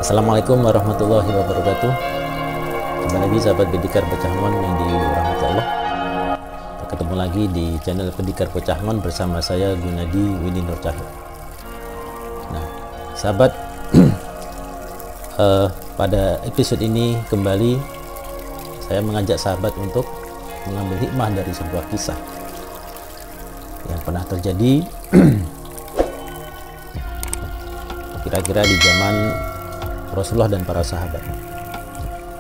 Assalamualaikum warahmatullahi wabarakatuh. Kembali lagi sahabat Pendikar Pecahmon yang dirahmati Allah. Kita ketemu lagi di channel Pendikar Pecahmon bersama saya Gunadi Winnie Nur Cahyo. Nah, sahabat, pada episode ini kembali saya mengajak sahabat untuk mengambil hikmah dari sebuah kisah yang pernah terjadi kira-kira di zaman Rasulullah dan para sahabat.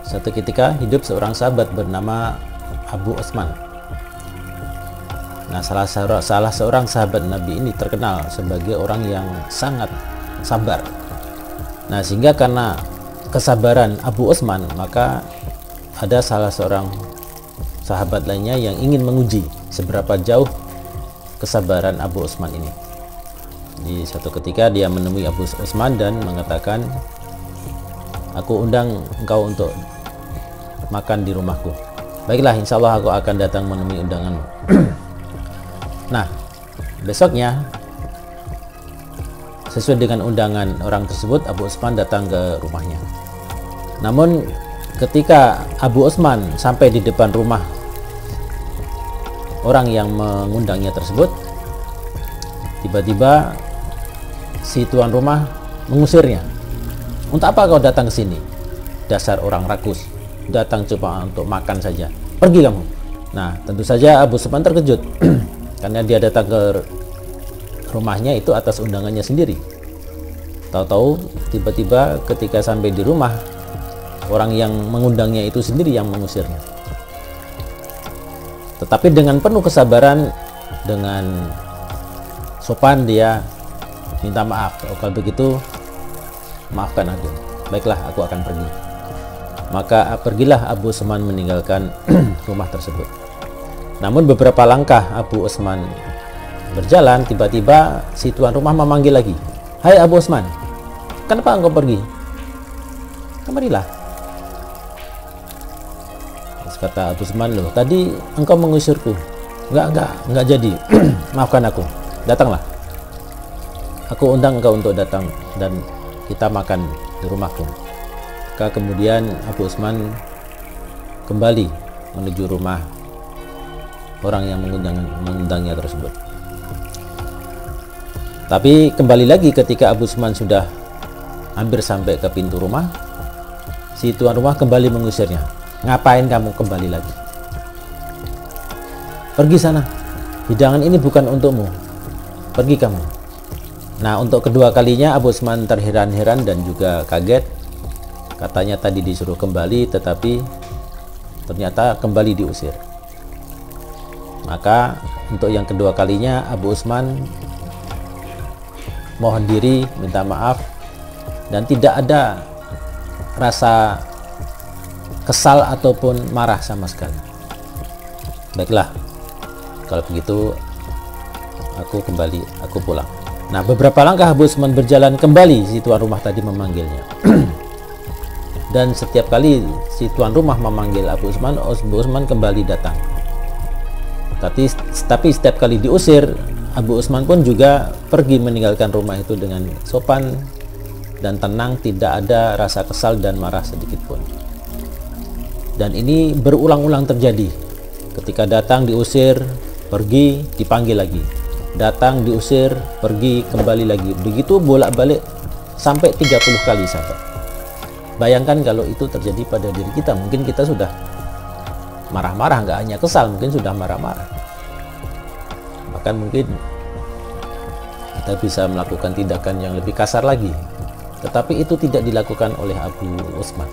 Suatu ketika hidup seorang sahabat bernama Abu Osman. Nah, salah seorang sahabat Nabi ini terkenal sebagai orang yang sangat sabar. Nah, sehingga karena kesabaran Abu Osman, maka ada salah seorang sahabat lainnya yang ingin menguji seberapa jauh kesabaran Abu Osman ini. Di satu ketika dia menemui Abu Osman dan mengatakan, "Aku undang engkau untuk makan di rumahku." "Baiklah, insya Allah aku akan datang menemui undanganmu." Nah, besoknya sesuai dengan undangan orang tersebut, Abu Osman datang ke rumahnya. Namun ketika Abu Osman sampai di depan rumah orang yang mengundangnya tersebut, tiba-tiba si tuan rumah mengusirnya. "Untuk apa kau datang ke sini? Dasar orang rakus, datang cuma untuk makan saja. Pergi kamu." Nah, tentu saja Abu Osman terkejut karena dia datang ke rumahnya itu atas undangannya sendiri. Tahu-tahu tiba-tiba ketika sampai di rumah, orang yang mengundangnya itu sendiri yang mengusirnya. Tetapi dengan penuh kesabaran, dengan sopan dia minta maaf. Kalau begitu, maafkan aku. Baiklah, aku akan pergi. Maka pergilah Abu Osman meninggalkan rumah tersebut. Namun beberapa langkah Abu Osman berjalan, tiba-tiba si tuan rumah memanggil lagi. "Hai Abu Osman, kenapa engkau pergi? Kemarilah." Terus kata Abu Osman, "Loh, tadi engkau mengusirku." Enggak jadi." "Maafkan aku, datanglah. Aku undang engkau untuk datang dan kita makan di rumahku." Maka kemudian Abu Osman kembali menuju rumah orang yang mengundangnya tersebut. Tapi kembali lagi ketika Abu Osman sudah hampir sampai ke pintu rumah, si tuan rumah kembali mengusirnya. "Ngapain kamu kembali lagi? Pergi sana. Hidangan ini bukan untukmu. Pergi kamu." Nah, untuk kedua kalinya Abu Osman terheran-heran dan juga kaget. Katanya tadi disuruh kembali, tetapi ternyata kembali diusir. Maka untuk yang kedua kalinya Abu Osman mohon diri, minta maaf, dan tidak ada rasa kesal ataupun marah sama sekali. "Baiklah, kalau begitu aku kembali, aku pulang." Nah, beberapa langkah Abu Osman berjalan, kembali si tuan rumah tadi memanggilnya. Dan setiap kali si tuan rumah memanggil Abu Osman kembali datang. Tapi setiap kali diusir, Abu Osman pun juga pergi meninggalkan rumah itu dengan sopan dan tenang, tidak ada rasa kesal dan marah sedikit pun. Dan ini berulang-ulang terjadi. Ketika datang diusir, pergi, dipanggil lagi. Datang diusir, pergi, kembali lagi. Begitu bolak-balik sampai 30 kali, sahabat. Bayangkan kalau itu terjadi pada diri kita, mungkin kita sudah marah-marah, nggak hanya kesal, mungkin sudah marah-marah. Bahkan mungkin kita bisa melakukan tindakan yang lebih kasar lagi. Tetapi itu tidak dilakukan oleh Abu Osman.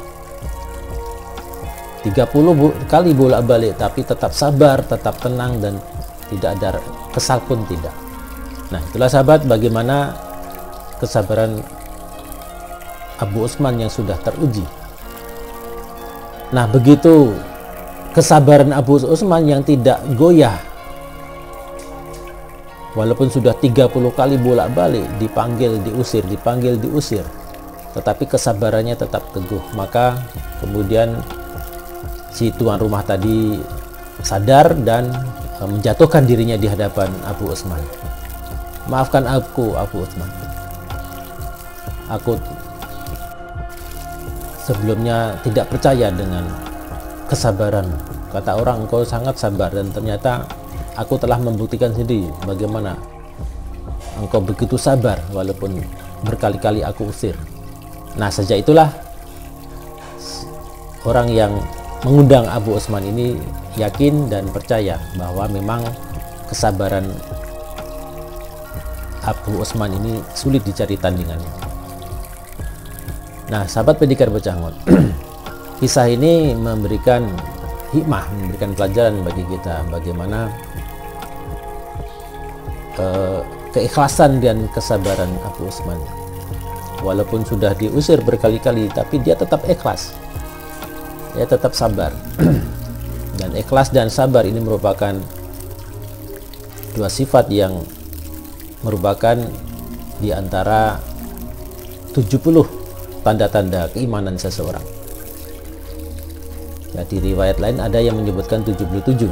30 kali bolak-balik, tapi tetap sabar, tetap tenang, dan tidak ada kesal pun tidak. Nah, itulah sahabat bagaimana kesabaran Abu Utsman yang sudah teruji. Nah, begitu kesabaran Abu Utsman yang tidak goyah, walaupun sudah 30 kali bolak-balik dipanggil diusir, tetapi kesabarannya tetap teguh. Maka kemudian si tuan rumah tadi sadar dan menjatuhkan dirinya di hadapan Abu Utsman. Maafkan aku, Abu Utsman. Aku sebelumnya tidak percaya dengan kesabaran. Kata orang, engkau sangat sabar, dan ternyata aku telah membuktikan sendiri bagaimana engkau begitu sabar walaupun berkali-kali aku usir. Nah, sejak itulah orang yang mengundang Abu Utsman ini yakin dan percaya bahwa memang kesabaran Abu Utsman ini sulit dicari tandingannya. Nah, sahabat Pendekar Bocahmot, kisah ini memberikan hikmah, memberikan pelajaran bagi kita bagaimana keikhlasan dan kesabaran Abu Utsman. Walaupun sudah diusir berkali-kali, tapi dia tetap ikhlas, dia tetap sabar. Dan ikhlas dan sabar ini merupakan dua sifat yang merupakan di antara 70 tanda-tanda keimanan seseorang. Ya, di riwayat lain ada yang menyebutkan 77.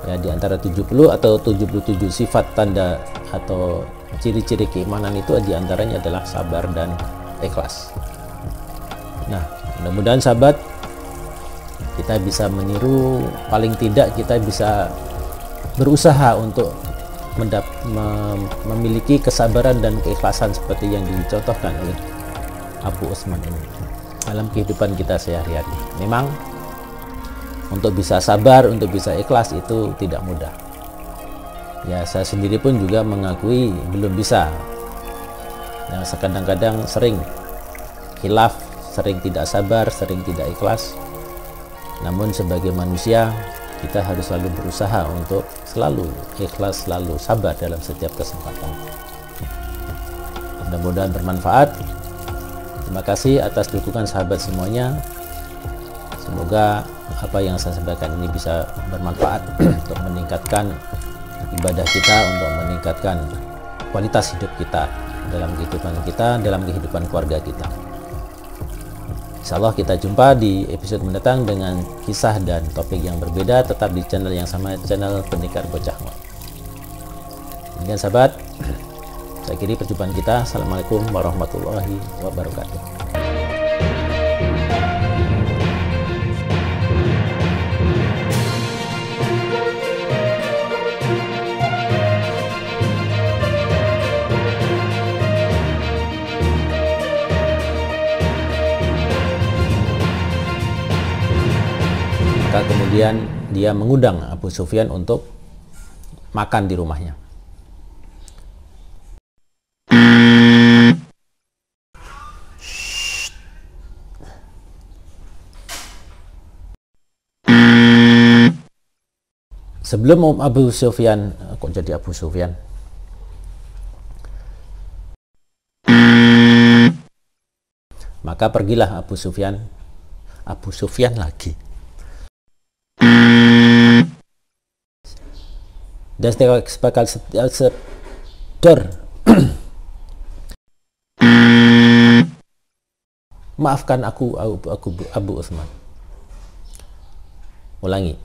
Ya, di antara 70 atau 77 sifat tanda atau ciri-ciri keimanan itu diantaranya adalah sabar dan ikhlas. Nah, mudah-mudahan sahabat kita bisa meniru, paling tidak kita bisa berusaha untuk memiliki kesabaran dan keikhlasan seperti yang dicontohkan oleh Abu Utsman ini dalam kehidupan kita sehari-hari. Memang untuk bisa sabar, untuk bisa ikhlas itu tidak mudah. Ya, saya sendiri pun juga mengakui belum bisa. Ya, kadang-kadang sering khilaf, sering tidak sabar, sering tidak ikhlas. Namun sebagai manusia kita harus selalu berusaha untuk selalu ikhlas, selalu sabar dalam setiap kesempatan. Mudah-mudahan bermanfaat. Terima kasih atas dukungan sahabat semuanya. Semoga apa yang saya sampaikan ini bisa bermanfaat untuk meningkatkan ibadah kita, untuk meningkatkan kualitas hidup kita dalam kehidupan kita, dalam kehidupan keluarga kita. Insya Allah kita jumpa di episode mendatang dengan kisah dan topik yang berbeda, tetap di channel yang sama, channel Pendekar Bocahmot. Demikian sahabat, saya akhiri perjumpaan kita. Assalamualaikum warahmatullahi wabarakatuh. Maka kemudian dia mengundang Abu Sufyan untuk makan di rumahnya. Sebelum Abu Sufyan, kok jadi Abu Sufyan? Maka pergilah Abu Sufyan lagi. Dan bakal sedor. Maafkan aku Abu Utsman. Ulangi.